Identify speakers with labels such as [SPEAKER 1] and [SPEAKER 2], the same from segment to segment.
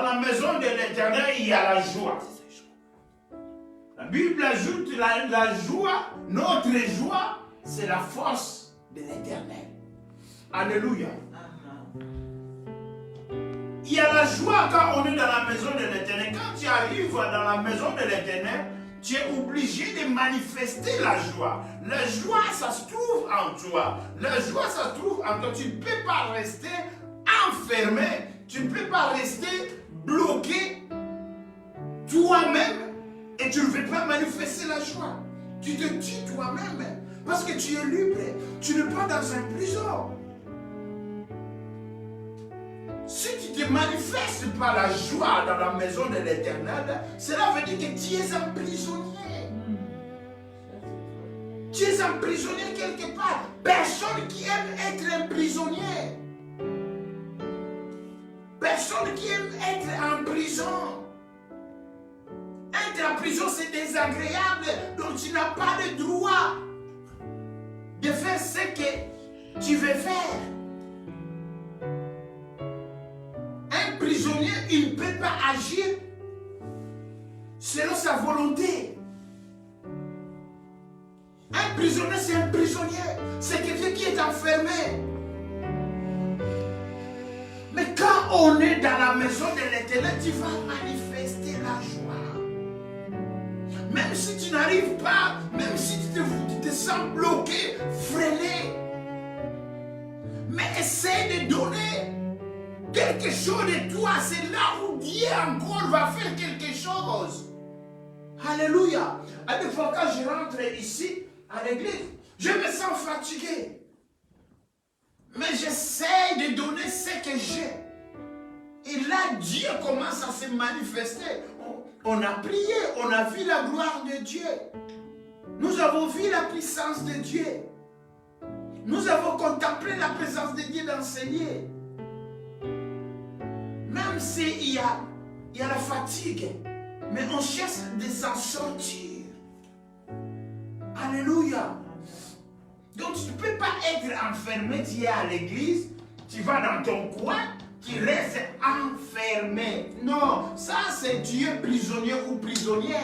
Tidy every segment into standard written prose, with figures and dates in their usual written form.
[SPEAKER 1] la maison de l'Éternel, il y a la joie. La Bible ajoute la joie, notre joie, c'est la force de l'Éternel. Alléluia. Il y a la joie quand on est dans la maison de l'Éternel. Quand tu arrives dans la maison de l'Éternel, tu es obligé de manifester la joie. La joie, ça se trouve en toi. La joie, ça se trouve en toi. Tu ne peux pas rester enfermé. Tu ne peux pas rester bloqué toi-même et tu ne veux pas manifester la joie. Tu te tues toi-même parce que tu es libre. Tu n'es pas dans une prison. Si tu ne te manifestes pas la joie dans la maison de l'Éternel, cela veut dire que tu es un prisonnier. Tu es un prisonnier quelque part. Personne qui aime être un prisonnier. Personne qui aime être en prison. Être en prison, c'est désagréable. Donc tu n'as pas le droit de faire ce que tu veux faire. Un prisonnier, il ne peut pas agir selon sa volonté. Un prisonnier, c'est un prisonnier. C'est quelqu'un qui est enfermé. Mais quand on est dans la maison de l'Éternel, tu vas manifester la joie. Même si tu n'arrives pas, même si tu te sens bloqué, freiné. Mais essaie de donner quelque chose de toi. C'est là où Dieu encore va faire quelque chose. Alléluia. À des fois, quand je rentre ici, à l'église, je me sens fatigué. Mais j'essaie de donner ce que j'ai. Et là, Dieu commence à se manifester. On a prié, on a vu la gloire de Dieu. Nous avons vu la puissance de Dieu. Nous avons contemplé la présence de Dieu d'enseigner. Même s'il y a la fatigue, mais on cherche de s'en sortir. Alléluia. Donc tu ne peux pas être enfermé, tu es à l'église, tu vas dans ton coin, tu restes enfermé. Non, ça c'est Dieu prisonnier ou prisonnière.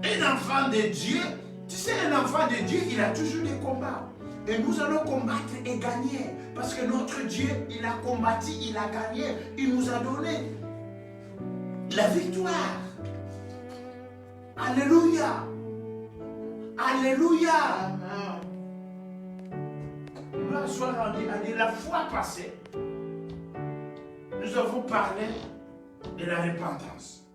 [SPEAKER 1] Un enfant de Dieu, tu sais, un enfant de Dieu, il a toujours des combats. Et nous allons combattre et gagner. Parce que notre Dieu, il a combattu, il a gagné. Il nous a donné la victoire. Alléluia. Alléluia. Gloire soit rendue à Dieu. La fois passée, nous avons parlé de la repentance.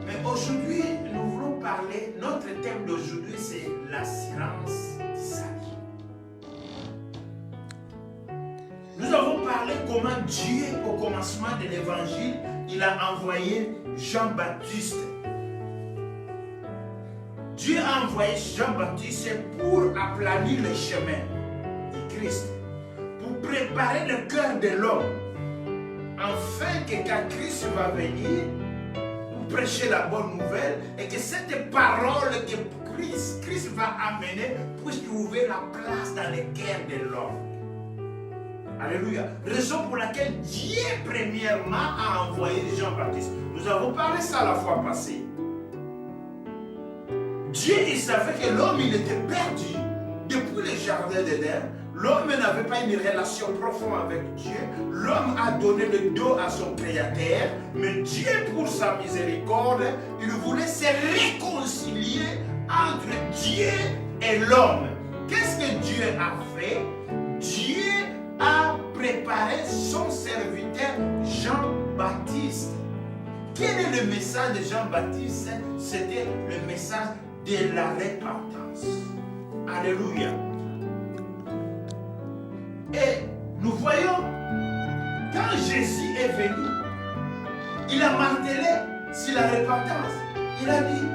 [SPEAKER 1] Mais aujourd'hui, nous voulons parler, notre thème d'aujourd'hui, c'est l'assurance du salut. Nous avons parlé comment Dieu, au commencement de l'évangile, il a envoyé Jean-Baptiste. Dieu a envoyé Jean-Baptiste pour aplanir le chemin du Christ, pour préparer le cœur de l'homme, afin que quand Christ va venir, pour prêcher la bonne nouvelle, et que cette parole que Christ va amener puisse trouver la place dans le cœur de l'homme. Alléluia. Raison pour laquelle Dieu, premièrement, a envoyé Jean-Baptiste. Nous avons parlé ça la fois passée. Dieu, il savait que l'homme, il était perdu. Depuis le jardin d'Éden, l'homme n'avait pas une relation profonde avec Dieu. L'homme a donné le dos à son Créateur. Mais Dieu, pour sa miséricorde, il voulait se réconcilier entre Dieu et l'homme. Qu'est-ce que Dieu a fait? Dieu a préparé son serviteur Jean-Baptiste. Quel est le message de Jean-Baptiste? C'était le message de la repentance. Alléluia. Et nous voyons, quand Jésus est venu, il a martelé sur la repentance. Il a dit,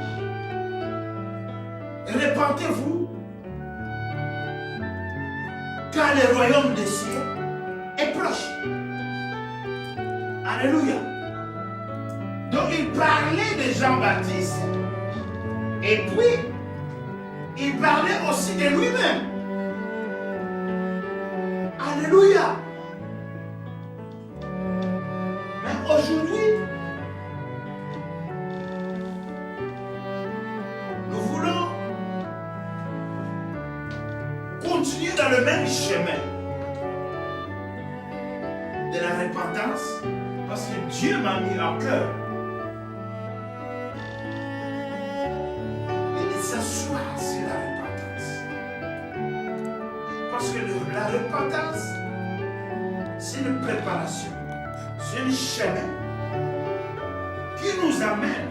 [SPEAKER 1] repentez-vous, car le royaume des cieux est proche. Alléluia. Donc il parlait de Jean-Baptiste. Et puis, il parlait aussi de lui-même. Alléluia. Mais aujourd'hui, nous voulons continuer dans le même chemin de la repentance parce que Dieu m'a mis en cœur de s'asseoir sur la repentance. Parce que la repentance, c'est une préparation, c'est un chemin qui nous amène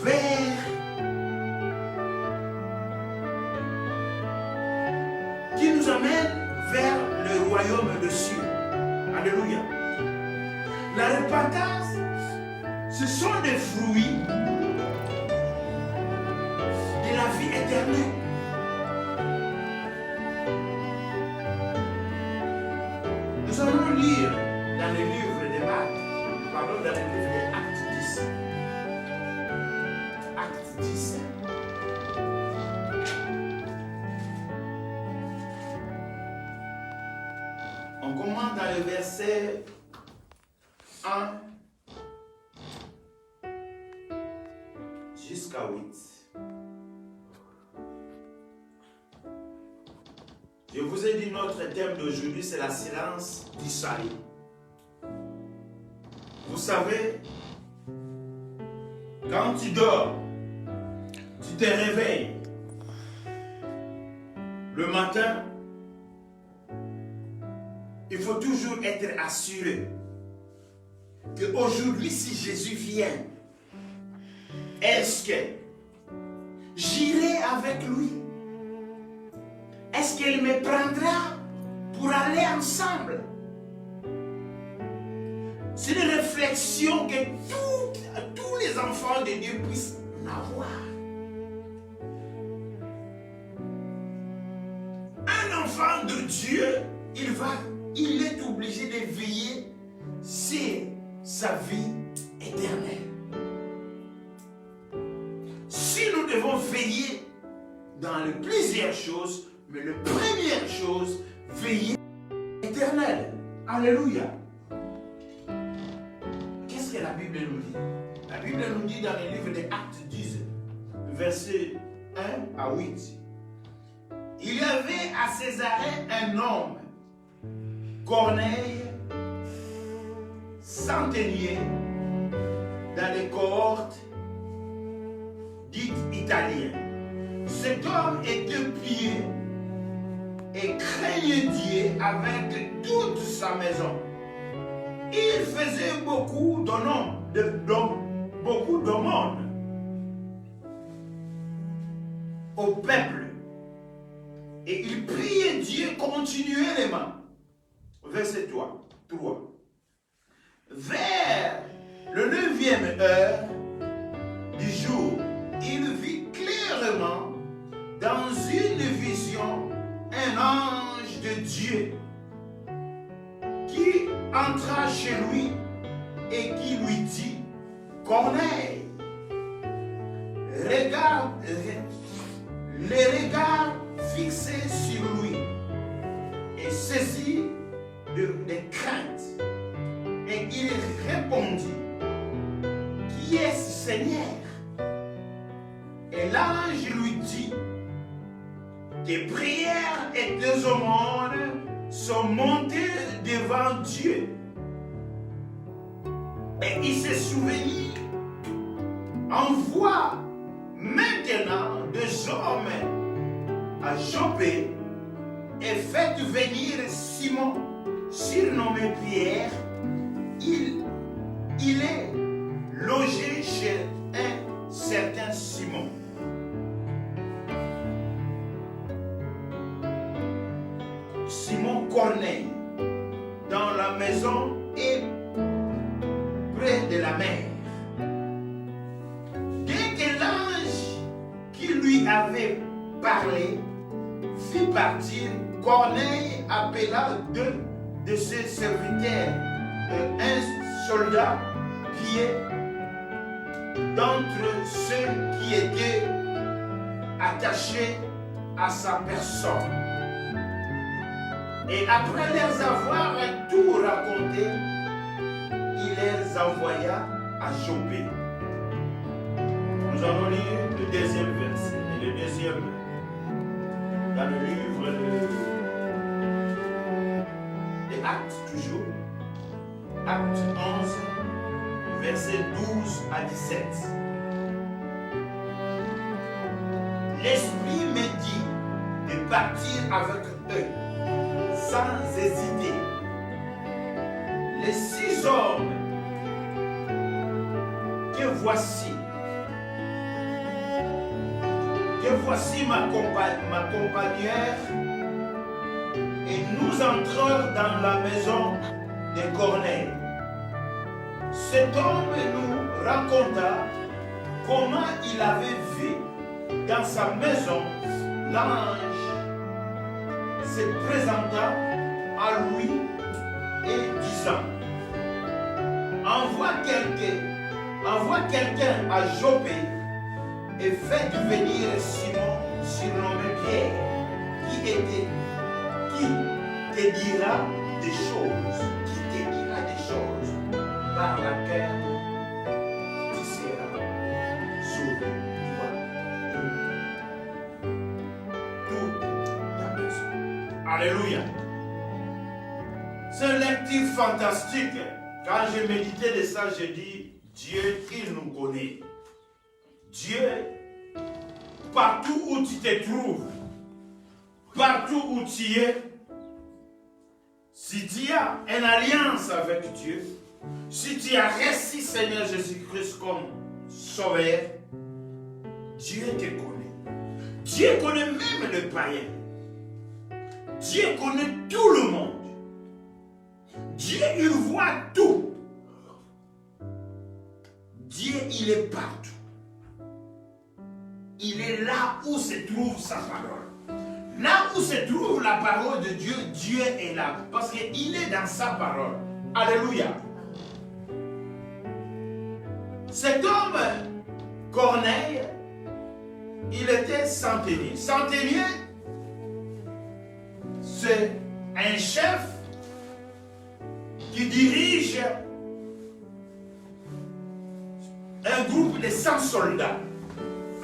[SPEAKER 1] vers le royaume des cieux. Alléluia. La repentance, ce sont des fruits de la vie éternelle. Nous allons lire dans le livre des Actes, pardon, dans le livre des Actes 10. Actes 10. On commence dans le verset 1 jusqu'à 8. Je vous ai dit, notre thème d'aujourd'hui, c'est la silence du salut. Vous savez, quand tu dors, tu te réveilles le matin, il faut toujours être assuré qu'aujourd'hui, si Jésus vient, est-ce que j'irai avec lui? Est-ce qu'il me prendra pour aller ensemble? C'est une réflexion que tous les enfants de Dieu puissent avoir. Un enfant de Dieu, il est obligé de veiller sur sa vie éternelle. Si nous devons veiller dans plusieurs choses, mais la première chose, veiller éternelle. Alléluia. Qu'est-ce que la Bible nous dit? La Bible nous dit dans le livre des Actes 10, versets 1 à 8. Il y avait à Césarée un homme, Corneille, centenier, dans les cohortes dites italiennes. Cet homme était pieux et craignait Dieu avec toute sa maison. Il faisait beaucoup d'aumônes au peuple. Et il priait Dieu continuellement. Verset 3. Vers le 9e heure du jour, il vit clairement dans une vision un ange de Dieu qui entra chez lui et qui lui dit: Corneille, regarde, les regards fixés sur lui et saisi de crainte. Et il répondit: Qui est-ce, Seigneur? Et l'ange lui dit: Tes prières et tes aumônes sont montées devant Dieu. Et il s'est souvenu: Envoie maintenant des hommes à Joppé et faites venir Simon, surnommé Pierre. Il est logé chez un certain Simon. Simon Corneille, dans la maison et près de la mer. Dès que l'ange qui lui avait parlé fit partir, Corneille appela deux de ses serviteurs, un soldat pied d'entre ceux qui étaient attachés à sa personne. Et après les avoir tout raconté, il les envoya à Joppé. Nous allons lire le deuxième verset. Et le deuxième, dans le livre des Actes, toujours. Acte 11, verset 12 à 17. L'Esprit me dit de partir avec eux, sans hésiter. Les 6 hommes que voici m'accompagnèrent, et nous entrèrent dans la maison de Corneille. Cet homme nous raconta comment il avait vu dans sa maison l'ange se présenta à lui et disant: envoie quelqu'un à Joppé et fais venir Simon surnommé Pierre, qui te dira des choses, par laquelle tu seras sauvé, toi et toute ta maison. Alléluia. C'est une lecture fantastique. Quand j'ai médité de ça, j'ai dit, Dieu, il nous connaît. Dieu, partout où tu te trouves, partout où tu es, si tu as une alliance avec Dieu, si tu as reçu Seigneur Jésus-Christ comme sauveur, Dieu te connaît. Dieu connaît même le païen. Dieu connaît tout le monde. Dieu, il voit tout. Dieu, il est partout. Il est là où se trouve sa parole. Là où se trouve la parole de Dieu, Dieu est là. Parce qu'il est dans sa parole. Alléluia. Cet homme, Corneille, il était centenier. Centenier, c'est un chef qui dirige un groupe de 100 soldats.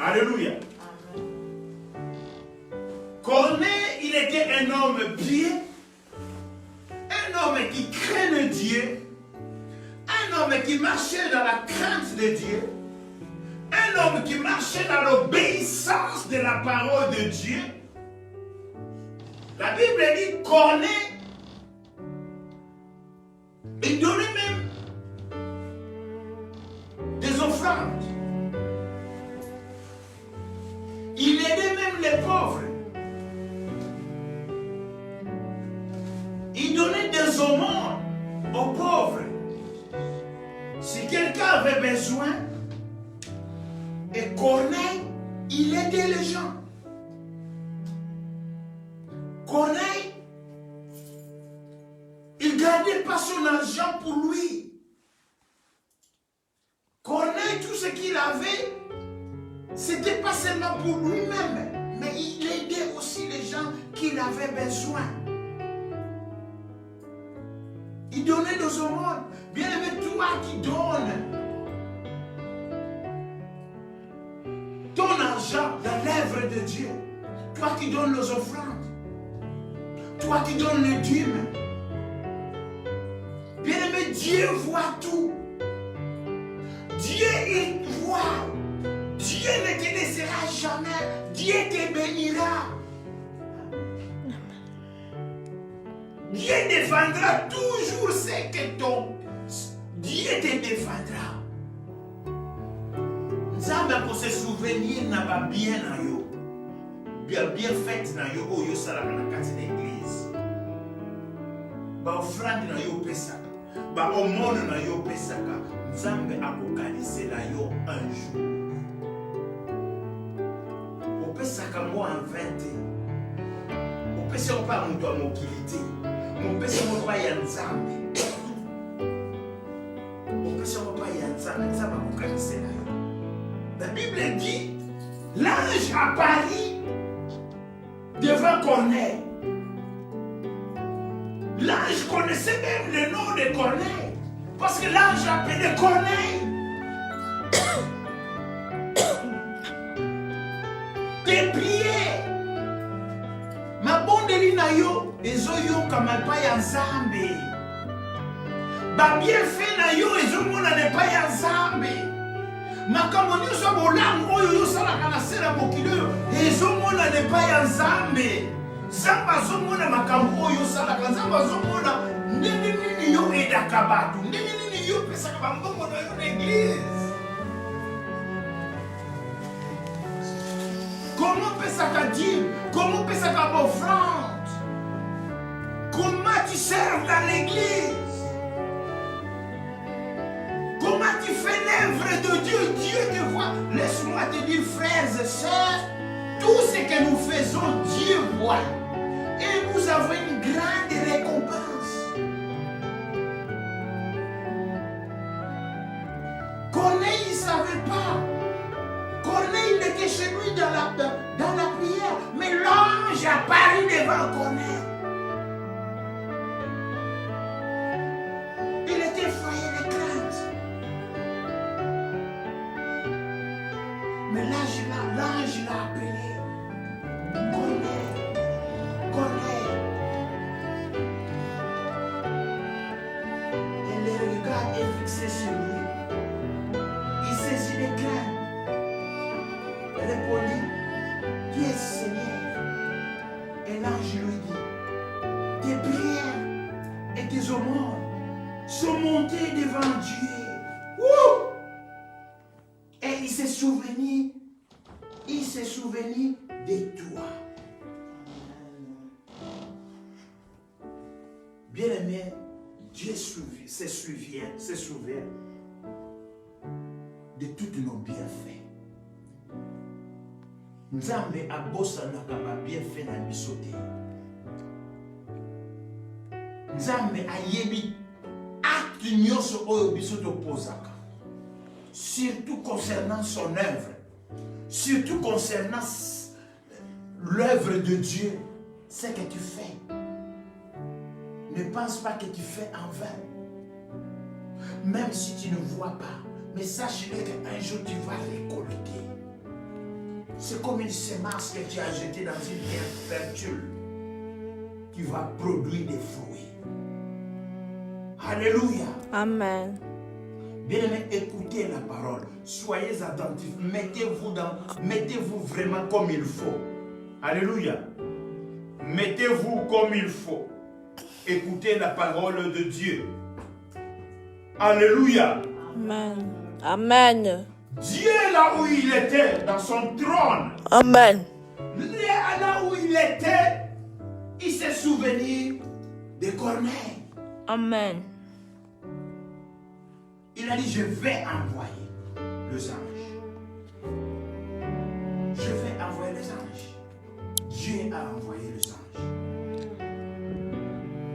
[SPEAKER 1] Alléluia. Corneille, il était un homme pieux, un homme qui craignait Dieu, un homme qui marchait dans la crainte de Dieu, un homme qui marchait dans l'obéissance de la parole de Dieu. La Bible dit Corneille, il donnait même des offrandes. Il aidait même les pauvres. Il donnait des aumônes aux pauvres. Si quelqu'un avait besoin, et Corneille, il aidait les gens. Corneille, il ne gardait pas son argent pour lui. Corneille, tout ce qu'il avait, c'était pas seulement pour lui-même, mais il aidait aussi les gens qu'il avait besoin. Il donnait des aumônes. Bien aimé, toi qui donnes ton argent dans l'œuvre de Dieu, toi qui donnes les offrandes, toi qui donnes les dîmes, bien aimé, Dieu voit tout. Dieu, il voit. Dieu ne te laissera jamais. Dieu te bénira. Dieu défendra toujours ce que ton Dieu te défendra. Nzambe pour se souvenir n'a pas bien na yo. Bien fait na yo o yo sala na kati d'église. Ba offrande na yo pesaka. Ba omone na yo pesaka. Nzambe akokalisela yo un jour. Opesaka mo en 20. Opesaka pa mutu a mokilité. Opesaka mo pa ya Nzambe. Opesaka mo pa ya Nzambe. Nzambe akokalisela yo. La Bible dit, l'ange apparut devant Corneille. L'ange connaissait même le nom de Corneille. Parce que l'ange appelait Corneille. Tes prières. Ma bondeli na yo, ezoyoka mapai ya Nzambe. Ba bienfait na yo ezomona nepai ya Nzambe. Makambo nyonso ya bolamu oyo yosalaka na se na mokili oyo ezomona nepai ya Nzambe. Nzambe azomona makambo oyo yosalaka. Nzambe azomona ndenge nini yo edaka bato, ndenge nini yo pesaka bambongo na yo na église. Comment pesaka dîme? Comment pesaka offrande? Comment tu sers dans l'église? Comment tu fais l'œuvre de Dieu? Dieu te voit. Laisse-moi te dire, frères et sœurs, tout ce que nous faisons, Dieu voit. Et nous avons une grande récompense. Corneille, il ne savait pas. Corneille, il était chez lui dans la prière. Mais l'ange apparut devant Corneille. Il était effrayé de crainte. Mais l'ange l'a appelé. Corneille. Corneille. Et le regard est fixé sur lui. Il saisit les craintes. Répondit, qui est Seigneur? Et l'ange lui dit, tes prières et tes aumônes sont montées devant Dieu. Ouh! Et il s'est souvenu de toi. Bien-aimé, Dieu se souvient de tous nos bienfaits. Nzambe abosanaka ba bienfait na biso te. Nzambe ayebi acte nyonso oyo biso topozaka. Surtout concernant son œuvre. Surtout concernant l'œuvre de Dieu. Ce que tu fais. Ne pense pas que tu fais en vain. Même si tu ne vois pas. Mais sache-le qu'un jour tu vas récolter. C'est comme une semence que tu as jetée dans une terre fertile qui va produire des fruits. Alléluia.
[SPEAKER 2] Amen.
[SPEAKER 1] Bien-aimés, écoutez la parole. Soyez attentifs. Mettez-vous vraiment comme il faut. Alléluia. Mettez-vous comme il faut. Écoutez la parole de Dieu. Alléluia.
[SPEAKER 2] Amen. Amen.
[SPEAKER 1] Dieu là où il était, dans son trône.
[SPEAKER 2] Amen.
[SPEAKER 1] Là où il était, il s'est souvenu de Corneille.
[SPEAKER 2] Amen.
[SPEAKER 1] Il a dit, je vais envoyer les anges. Je vais envoyer les anges. Dieu a envoyé les anges.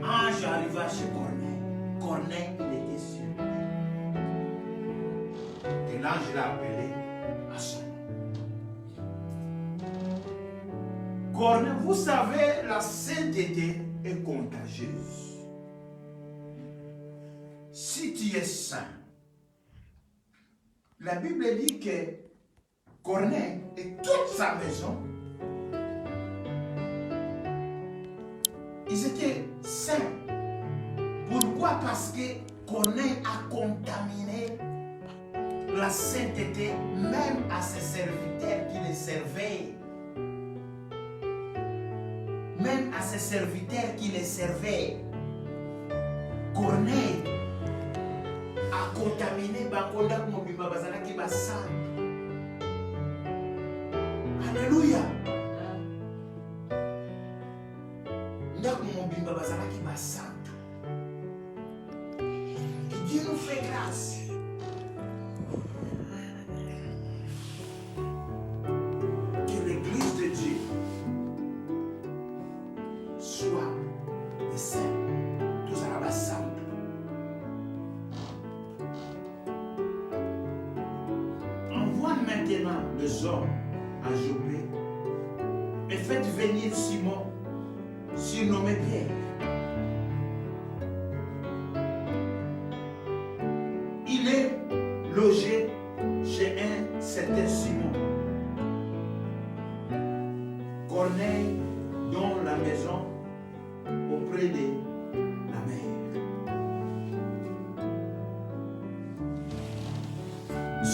[SPEAKER 1] Ange arriva chez Corneille. Corneille, il était sur lui. Et l'ange l'a appelé à son nom. Corneille, vous savez, la sainteté est contagieuse. Si tu es saint, la Bible dit que Corneille et toute sa maison, ils étaient saints. Pourquoi? Parce que Corneille a contaminé la sainteté même à ses serviteurs qui les servaient. Même à ses serviteurs qui les servaient. Corneille a contaminé Bakonda Mobimba Bazalaki Bassan. Alléluia. Ndak Mobimba Bazalaki Bassan. Que Dieu nous fait grâce. Que l'église de Dieu soit des saints, tous à la Bassan. Envoie maintenant les hommes à Jopé et faites venir Simon, surnommé Pierre.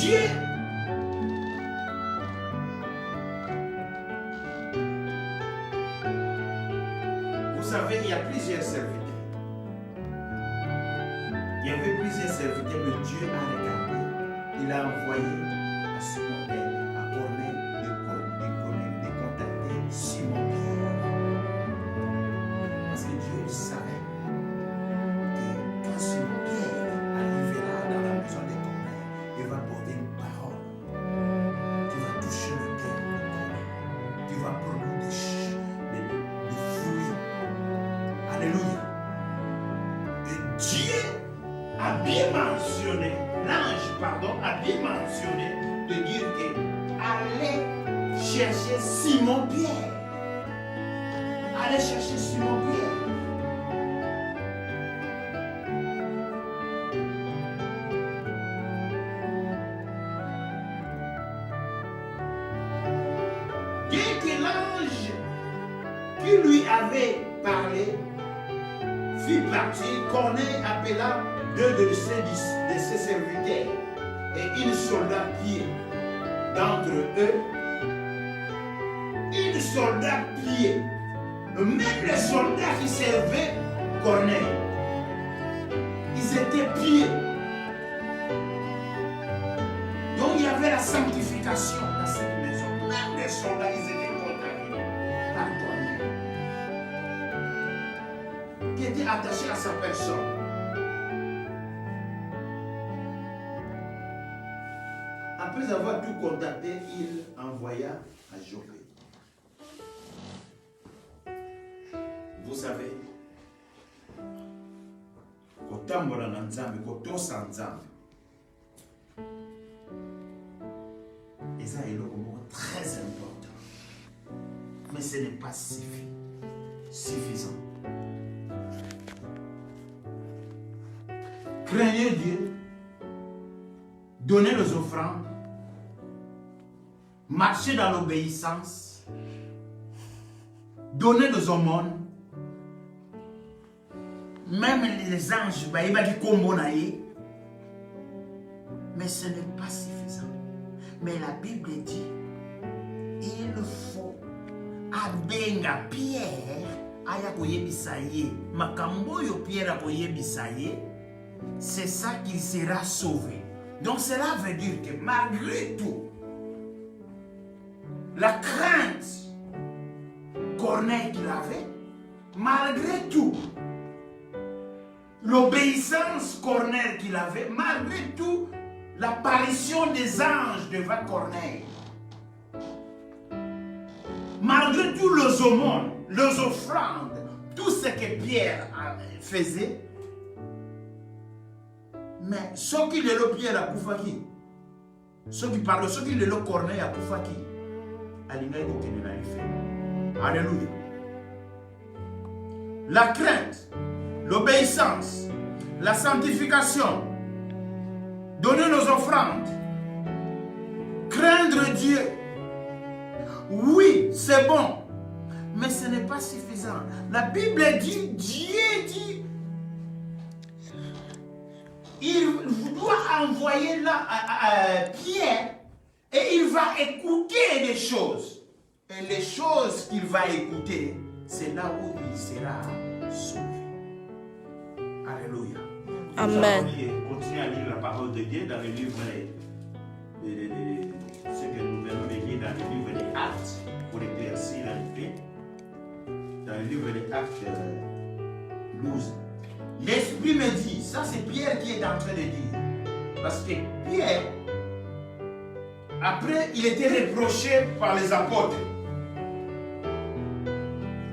[SPEAKER 1] Dieu vous savez, il y a plusieurs serviteurs. Il y avait plusieurs serviteurs, mais Dieu a regardé. Il a envoyé à Simon Pierre, à Corneille, de contacter Simon Pierre. Parce que Dieu savait que quand Simon Pierre arrivera dans la maison de Corneille, il va porter une parole qui va toucher le cœur de Corneille, qui va produire des fruits. Alléluia. Et Dieu a bien mentionné, l'ange, pardon, a bien mentionné de dire que allez chercher Simon Pierre. Allez chercher Simon Pierre. Dès que l'ange qui lui avait parlé fit partir, Corneille appela deux de ses serviteurs et une soldat pied d'entre eux. Une soldat pied. Même les soldats qui servaient Corneille, ils étaient pieds. Donc il y avait la sanctification dans cette maison. Même les soldats, ils étaient contaminés par Corneille, qui était attaché à sa personne. Après avoir tout contacté, il envoya à Joppé. Vous savez, kotambola na nzambe, kotosa nzambe, et ça est très important, mais ce n'est pas suffisant. Craignez Dieu, donnez les offrandes, marchez dans l'obéissance, donnez des aumônes. Même les anges, mais ce n'est pas suffisant. Mais la Bible dit, il faut abenga Pierre, aya koyebisaye, makambo yo Pierre a koyebisaye, c'est ça qu'il sera sauvé. Donc cela veut dire que malgré tout, la crainte Corneille qu'il avait, malgré tout, l'obéissance Corneille qu'il avait, malgré tout, l'apparition des anges devant Corneille, malgré tout les aumônes, les offrandes, tout ce que Pierre faisait, mais ce qui est le Pierre à Koufaki, ce qui parle, ce qui est le Corneille à Koufaki, alléluia. La crainte, l'obéissance, la sanctification, donner nos offrandes, craindre Dieu. Oui, c'est bon, mais ce n'est pas suffisant. La Bible dit, Dieu dit, il doit envoyer là Pierre et il va écouter des choses. Et les choses qu'il va écouter, c'est là où il sera sauvé. Alléluia.
[SPEAKER 2] Amen.
[SPEAKER 1] Continuez à lire la parole de Dieu dans le livre ce que nous venons de lire dans le livre des Actes, pour éclaircir la paix. Dans le livre des Actes 12. L'Esprit me dit, ça c'est Pierre qui est en train de dire. Parce que Pierre, après, il était reproché par les apôtres.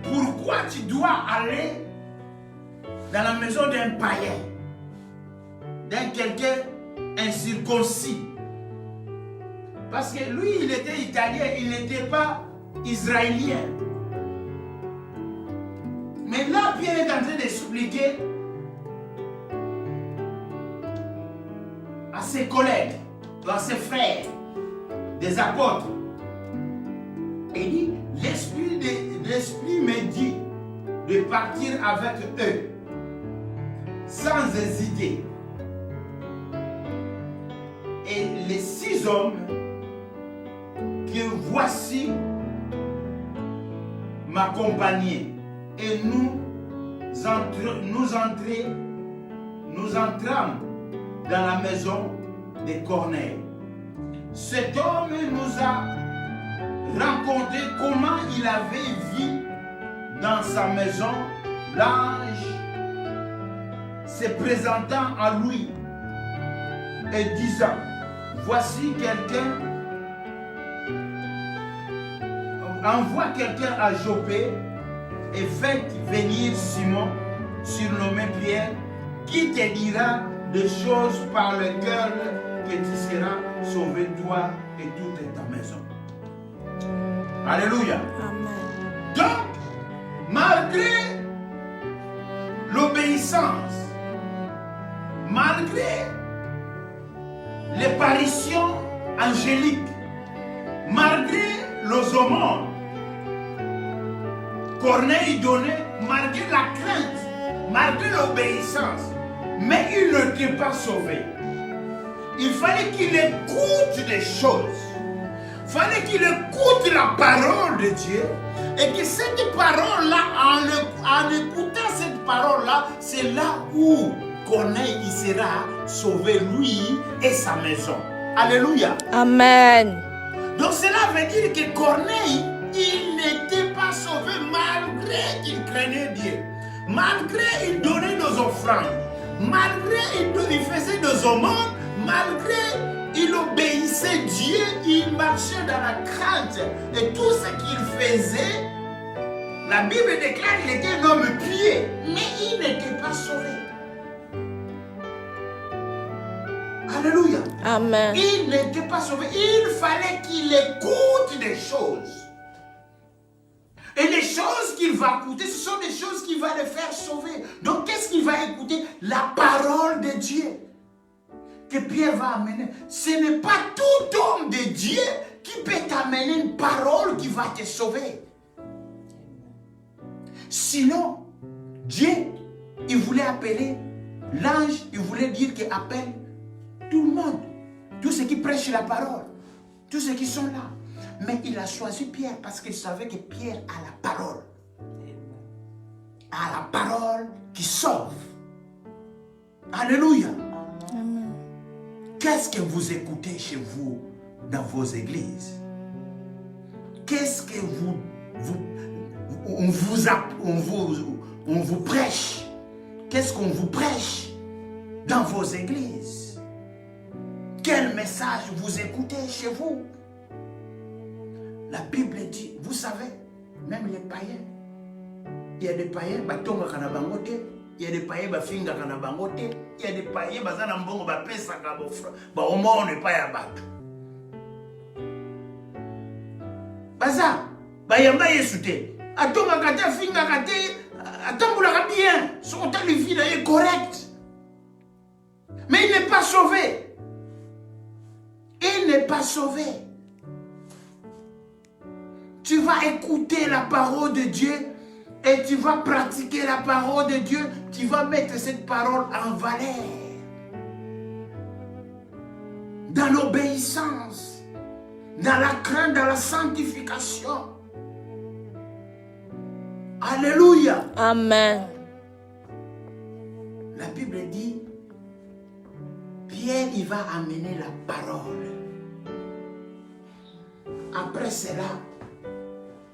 [SPEAKER 1] Pourquoi tu dois aller dans la maison d'un païen, d'un quelqu'un incirconcis? Parce que lui, il était italien, il n'était pas israélien. Mais là, Pierre est en train d'expliquer à ses collègues, à ses frères, des apôtres. Il dit, l'Esprit me dit de partir avec eux, sans hésiter. et les 6 hommes que voici m'accompagnaient. Et nous entrâmes dans la maison de Corneille. Cet homme nous a raconté comment il avait vu dans sa maison l'ange se présentant à lui et disant, voici quelqu'un, envoie quelqu'un à Joppé et faites venir Simon, surnommé Pierre, qui te dira des choses par lesquelles que tu seras sauvé, toi et toute ta maison. Alléluia.
[SPEAKER 2] Amen.
[SPEAKER 1] Donc, malgré l'obéissance, malgré l'apparition angélique, malgré les aumônes, Corneille donnait, malgré la crainte, malgré l'obéissance, mais il n'était pas sauvé. Il fallait qu'il écoute des choses. Il fallait qu'il écoute la parole de Dieu. Et que cette parole-là, en écoutant cette parole-là, c'est là où Corneille il sera sauvé, lui et sa maison. Alléluia.
[SPEAKER 2] Amen.
[SPEAKER 1] Donc cela veut dire que Corneille, il n'était pas sauvé malgré qu'il craignait Dieu. Malgré qu'il donnait nos offrandes. Malgré qu'il faisait des aumônes. Malgré qu'il obéissait Dieu, il marchait dans la crainte. Et tout ce qu'il faisait, la Bible déclare qu'il était un homme pieux, mais il n'était pas sauvé. Alléluia.
[SPEAKER 2] Amen.
[SPEAKER 1] Il n'était pas sauvé. Il fallait qu'il écoute des choses. Et les choses qu'il va écouter, ce sont des choses qui vont le faire sauver. Donc qu'est-ce qu'il va écouter? La parole de Dieu que Pierre va amener. Ce n'est pas tout homme de Dieu qui peut t'amener une parole qui va te sauver. Sinon, Dieu, il voulait appeler l'ange, il voulait dire qu'il appelle tout le monde, tous ceux qui prêchent la parole, tous ceux qui sont là. Mais il a choisi Pierre parce qu'il savait que Pierre a la parole. A la parole qui sauve. Alléluia.
[SPEAKER 2] Amen.
[SPEAKER 1] Qu'est-ce que vous écoutez chez vous dans vos églises? Qu'est-ce que on vous prêche? Qu'est-ce qu'on vous prêche dans vos églises? Quel message vous écoutez chez vous? La Bible dit, vous savez, même les païens, il y a des païens, il y a des païens, il y a des païens, baza bayamba yesu te atongaka te afingaka te atambolaka bien son temps de vie est correct, mais il n'est pas sauvé. Il n'est pas sauvé. Tu vas écouter la parole de Dieu et tu vas pratiquer la parole de Dieu. Tu vas mettre cette parole en valeur dans l'obéissance, dans la crainte, dans la sanctification. Alléluia.
[SPEAKER 2] Amen.
[SPEAKER 1] La Bible dit, Pierre, il va amener la parole. Après cela,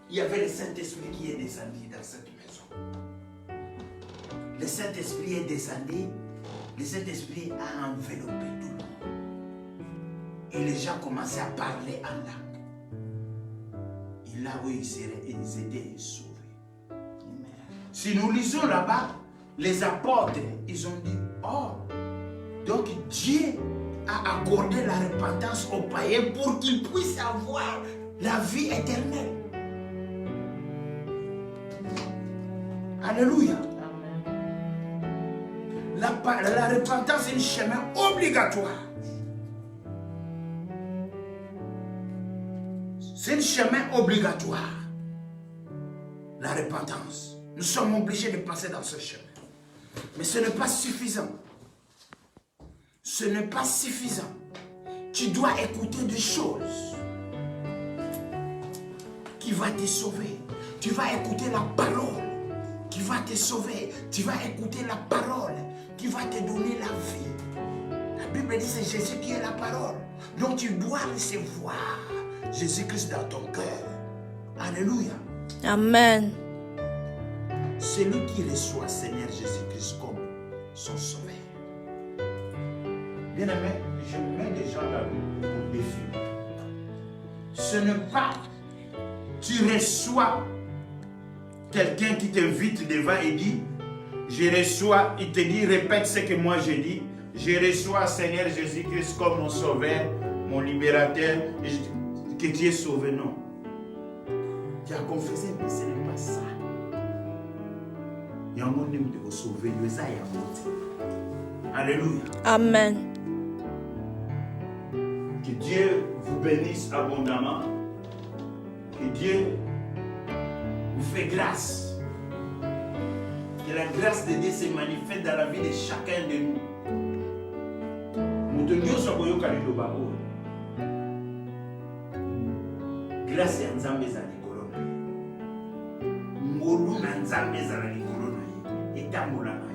[SPEAKER 1] il y avait le Saint-Esprit qui est descendu dans cette maison. Le Saint-Esprit est descendu, le Saint-Esprit a enveloppé tout le monde. Et les gens commençaient à parler en langue. Et là où ils étaient sauvés. Si nous lisons là-bas, les apôtres, ils ont dit, oh, donc Dieu a accordé la repentance aux païens pour qu'ils puissent avoir la vie éternelle. Alléluia. La repentance est un chemin obligatoire. C'est un chemin obligatoire. La repentance. Nous sommes obligés de passer dans ce chemin. Mais ce n'est pas suffisant. Ce n'est pas suffisant. tu dois écouter des choses qui vont te sauver. Tu vas écouter la parole qui va te sauver. Tu vas écouter la parole qui va te donner la vie. La Bible dit c'est Jésus qui est la parole. Donc tu dois recevoir Jésus-Christ dans ton cœur. Alléluia.
[SPEAKER 2] Amen.
[SPEAKER 1] Celui qui reçoit Seigneur Jésus-Christ comme son sauveur. Bien aimé, je mets des gens là au défi. Ce n'est pas tu reçois quelqu'un qui t'invite devant et dit je reçois, il te dit répète ce que moi je dis. Je reçois Seigneur Jésus-Christ comme mon sauveur, mon libérateur, que tu es sauvé. Non. Tu as confessé, mais ce n'est pas ça. Il y a un monde qui te sauver. Alléluia.
[SPEAKER 2] Amen.
[SPEAKER 1] Que Dieu vous bénisse abondamment. Que Dieu vous fait grâce. Que la grâce de Dieu se manifeste dans la vie de chacun de nous. Grâce ya Nzambe ezali likolo na ye. Ngolu na Nzambe ezala likolo na ye. Etambola na